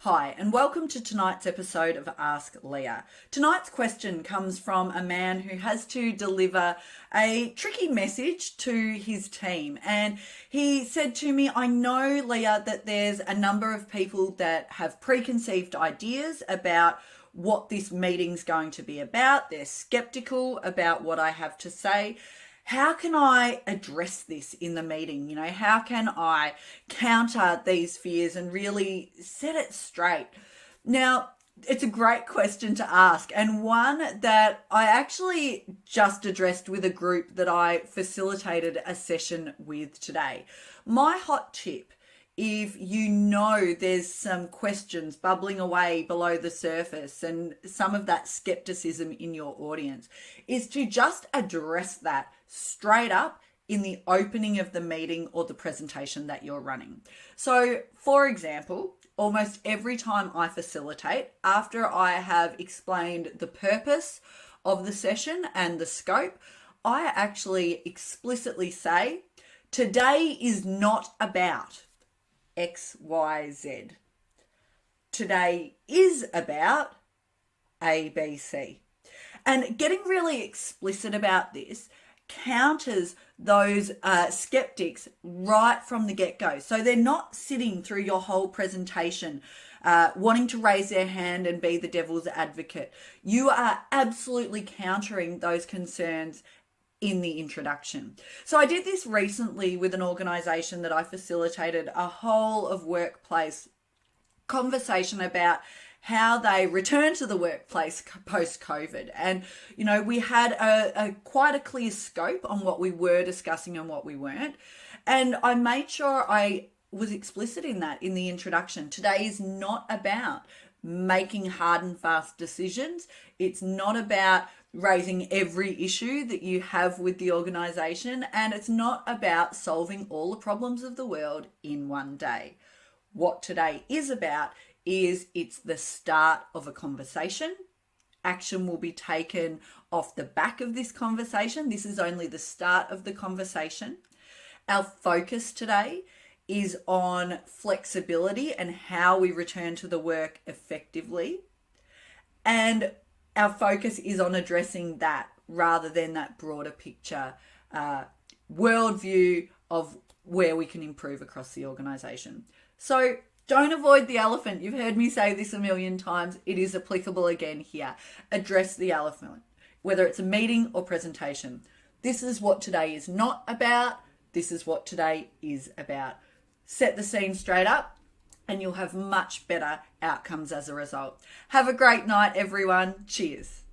Hi, and welcome to tonight's episode of Ask Leah. Tonight's question comes from a man who has to deliver a tricky message to his team. And he said to me, I know, Leah, that there's a number of people that have preconceived ideas about what this meeting's going to be about. They're skeptical about what I have to say. How can I address this in the meeting? How can I counter these fears and really set it straight? Now, it's a great question to ask, and one that I actually just addressed with a group that I facilitated a session with today. My hot tip, if you know there's some questions bubbling away below the surface and some of that skepticism in your audience, is to just address that straight up in the opening of the meeting or the presentation that you're running. So, for example, almost every time I facilitate, after I have explained the purpose of the session and the scope, I actually explicitly say, today is not about X, Y, Z. Today is about A, B, C. And getting really explicit about this counters those skeptics right from the get-go. So they're not sitting through your whole presentation wanting to raise their hand and be the devil's advocate. You are absolutely countering those concerns in the introduction. So I did this recently with an organization that I facilitated a whole of workplace conversation about how they return to the workplace post-COVID. And, we had a quite a clear scope on what we were discussing and what we weren't. And I made sure I was explicit in that in the introduction. Today is not about making hard and fast decisions. It's not about raising every issue that you have with the organization, and it's not about solving all the problems of the world in one day. What today is about is it's the start of a conversation. Action will be taken off the back of this conversation. This is only the start of the conversation. Our focus today is on flexibility and how we return to the work effectively. And our focus is on addressing that rather than that broader picture worldview of where we can improve across the organization. So don't avoid the elephant. You've heard me say this a million times. It is applicable again here. Address the elephant, whether it's a meeting or presentation. This is what today is not about. This is what today is about. Set the scene straight up, and you'll have much better outcomes as a result. Have a great night, everyone. Cheers.